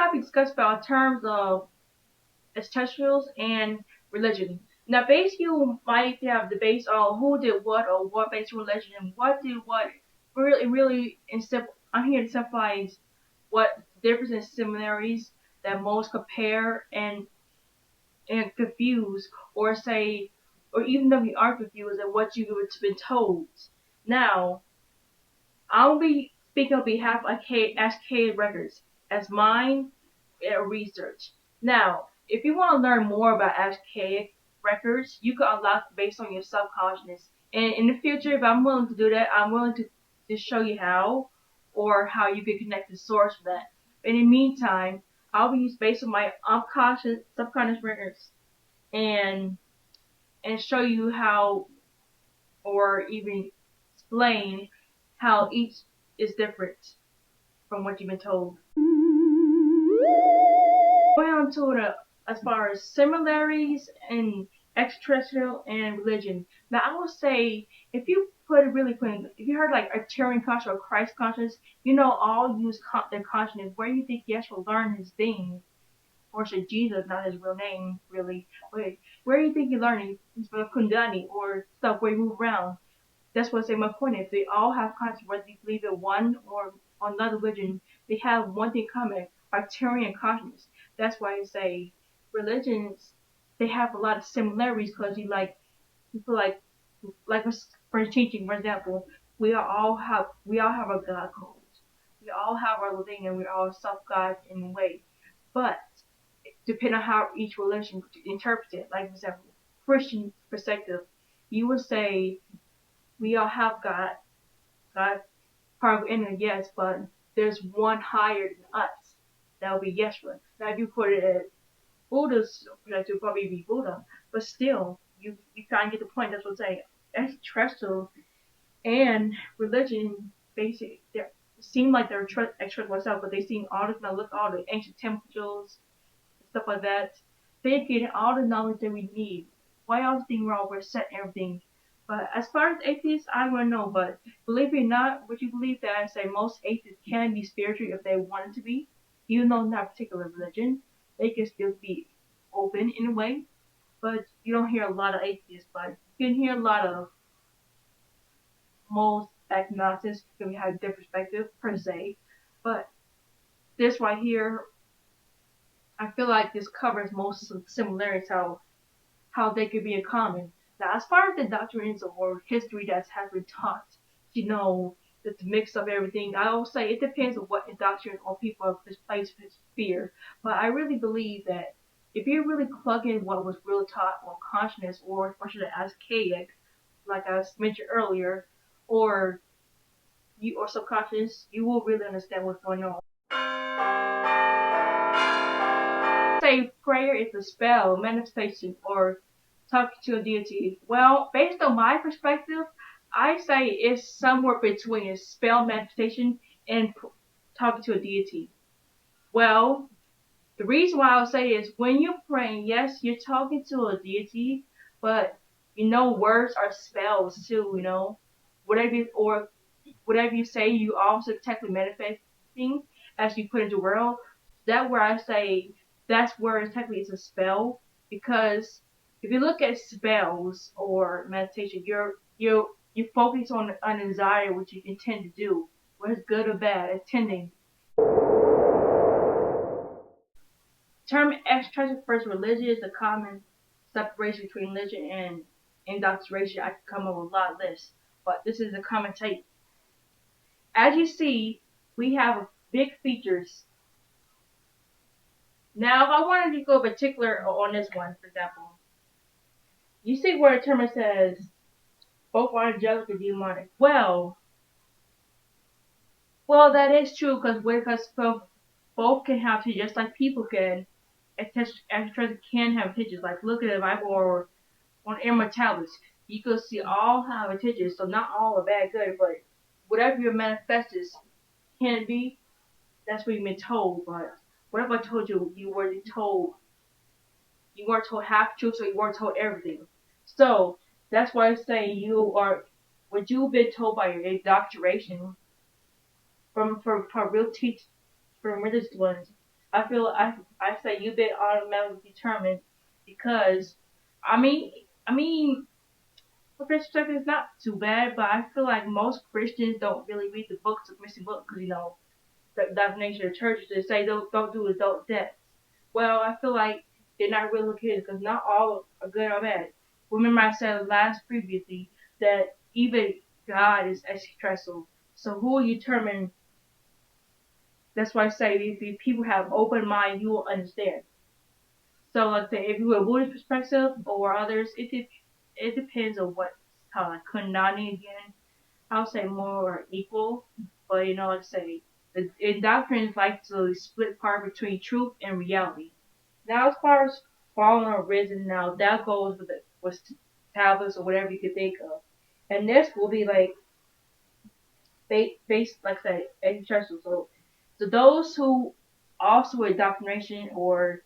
I'll be discussing about terms of extraterrestrials and religion. Now, base you might have the base on who did what or what based religion and what did what. Really, I'm here to simplify what differences and similarities that most compare and confuse, or say, or even though you are confused at what you've been told. Now, I'll be speaking on behalf of ashakicos records as mine research. Now, if you want to learn more about ashakicos records, you can unlock based on your subconscious. And in the future, if I'm willing to do that, I'm willing to show you how, or how you can connect the source for that. In the meantime, I'll be used based on my subconscious records, and show you how, or even explain how each is different from what you've been told. Going on to as far as similarities in extraterrestrial and religion. Now, I will say, if you if you heard like Arcturian consciousness or Christ consciousness, all use their consciousness. Where do you think Yeshua learned his thing? Or should Jesus, not his real name, really. Wait, where do you think he learned his Kundalini or stuff where he move around? That's what I say my point is. They all have consciousness, whether you believe in one or another religion, they have one thing in common, Arcturian consciousness. That's why I say religions, they have a lot of similarities, because you feel like for teaching, for example, we all have our God codes. We all have our little thing, and we all self-God in a way. But depending on how each religion interprets it, like for example, Christian perspective, you would say we all have God part of inner, yes, but there's one higher than us. That would be Yeshua. Now, if you put it at Buddha's perspective, probably be Buddha, but still, you kind of get the point. That's what I'm saying. Extraterrestrial and religion, basically, they seem like they're extraterrestrial myself, but they seem all the look all the ancient temples, stuff like that. They get all the knowledge that we need. Why all the thing we're all set and everything. But as far as atheists, I don't know. But believe it or not, would you believe that I say most atheists can be spiritual if they wanted to be, even though not a particular religion, they can still be open in a way. But you don't hear a lot of atheists, but you can hear a lot of most agnostics because we have a different perspective per se. But this right here, I feel like this covers most similarities, how they could be in common. Now, as far as the doctrines or history that has been taught, the mix of everything, I always say it depends on what doctrine or people of this place fear. But I really believe that if you really plug in what was really taught, or consciousness, or should I ask archaic, like I mentioned earlier, or subconscious, you will really understand what's going on. Say prayer is a spell, manifestation, or talking to a deity. Well, based on my perspective, I say it's somewhere between a spell, manifestation, and talking to a deity. Well, the reason why I'll say is when you're praying, yes, you're talking to a deity, but words are spells too. Whatever you say, you also technically manifesting as you put into the world. That's where I say that's where technically it's a spell, because if you look at spells or meditation, you focus on a desire which you intend to do, whether it's good or bad, intending. Term extraterrestrial religion is a common separation between religion and indoctrination. I could come up with a lot of lists, but this is a common type. As you see, we have big features. Now, if I wanted to go particular on this one, for example, you see where the term says both are angelic or demonic. Well, that is true because both can have features, just like people can. Extraterrestrials can have features. Like look at the Bible or on immortality. You can see all have features, so not all are bad good, but whatever your manifestus can be, that's what you've been told. But whatever I told you, you weren't told half truth, so you weren't told everything. So that's why I say what you've been told by your indoctrination from real teachers, from religious ones. I feel I say you've been automatically determined because I mean I mean Christian stuff is not too bad, but I feel like most Christians don't really read the books of missing books because the definition of churches they say don't do adult debts. Well, I feel like they're not really looking at it because not all are good or bad. Remember I said last previously that even God is extraterrestrial. So who will determine? That's why I say if people have open mind, you will understand. So like say if you have a Buddhist perspective or others, it depends on what kind of like Kundani again. I'll say more equal, but like I say the in doctrines like to split part between truth and reality. Now as far as fallen or risen, now that goes with tablets or whatever you could think of, and this will be like based like I say extraterrestrial. So those who also indoctrination or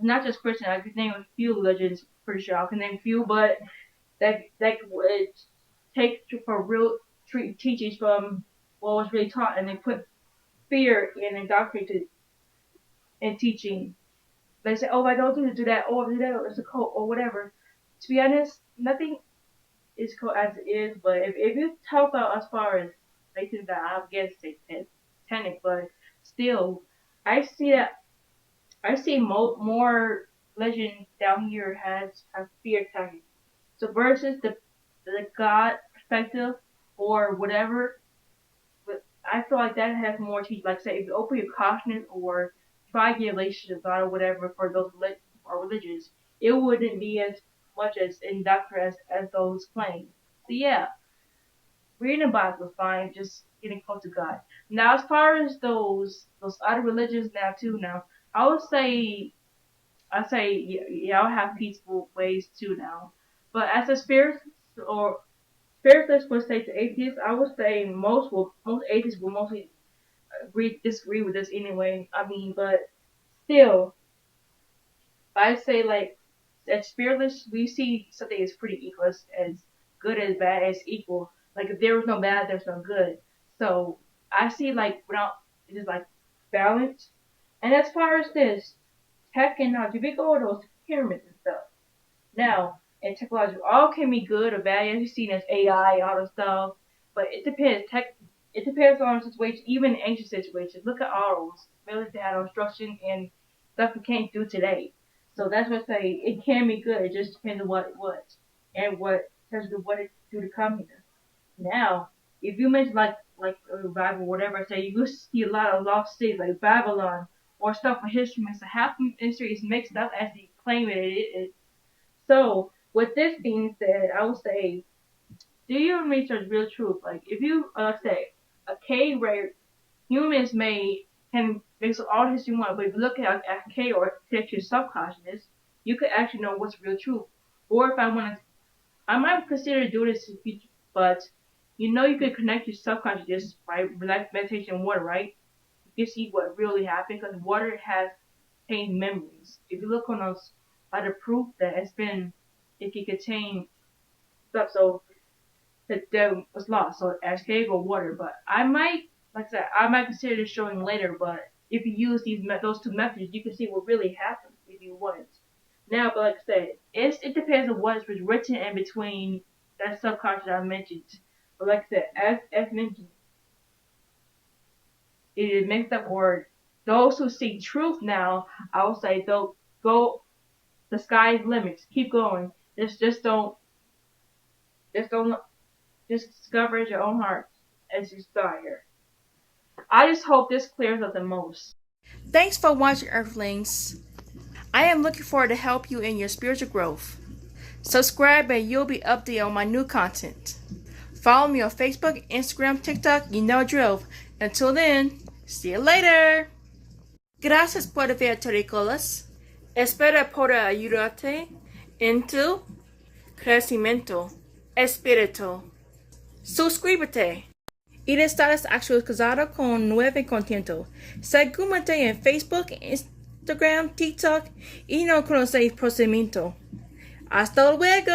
not just Christian, I could name a few religions. Pretty sure I can name a few, but that would take for real teachings from what was really taught, and they put fear in indoctrination and teaching. They say, "Oh, I don't do that. Oh, I do that. It's a cult or whatever." To be honest, nothing is cult as it is. But if you talk about as far as they think that I guess it's satanic, but still, I see that I see more legend down here has fear attacking. So versus the God perspective or whatever, but I feel like that has more teach. Like say, if you open your consciousness or try to get a relationship with God or whatever for those or religions, it wouldn't be as much as indoctrinate as those claim. So yeah, reading the Bible is fine, just getting close to God. Now as far as those other religions now too now, I would say y'all have peaceful ways too now. But as a spirit or spiritualist would say to atheists, I would say most atheists will mostly disagree with this anyway. I mean, but still, I say like as spiritualists, we see something as pretty equal as good as bad as equal. Like if there was no bad, there's no good. So I see like without it is like balance. And as far as this tech and if we go to those pyramids and stuff. Now, in technology, all can be good or bad. As you've seen as AI, all the stuff. But it depends. It depends on the situation, even in ancient situations. Look at all those. Really, they had instruction and stuff we can't do today. So that's what I say. It can be good. It just depends on what it was and what what it do to come here. Now, if you mention like a revival, or whatever, I say you will see a lot of lost cities like Babylon or stuff for history. So half the history is mixed up as they claim it is. So, with this being said, I would say, do your research real truth. Like, if you, say, a cave where humans can mix all the history you want, but if you look at a cave or connect your subconsciousness, you could actually know what's real truth. Or if I might consider doing this in the future, but you could connect your subconscious just by meditation and water, right? You can see what really happened because water has contained memories. If you look on those other proof that it can contain stuff, so that was lost, so ash cave or water. But like I said, I might consider this showing later. But if you use those two methods, you can see what really happened if you want. Now, but like I said, it depends on what was written in between that subconscious I mentioned. But like I said, as mentioned, it is mixed up. Or those who seek truth now, I would say they'll go. The sky's limits. Keep going. Just discover it your own heart as you start here. I just hope this clears up the most. Thanks for watching, Earthlings. I am looking forward to help you in your spiritual growth. Subscribe and you'll be updated on my new content. Follow me on Facebook, Instagram, TikTok, you know drill. Until then, see you later. Gracias por ver Toricolas. Espero poder ayudarte en tu crecimiento espiritual. Suscríbete. Y estás actualizado con nuevo contenido. Sígueme en Facebook, Instagram, TikTok y no conoces procedimiento. Hasta luego.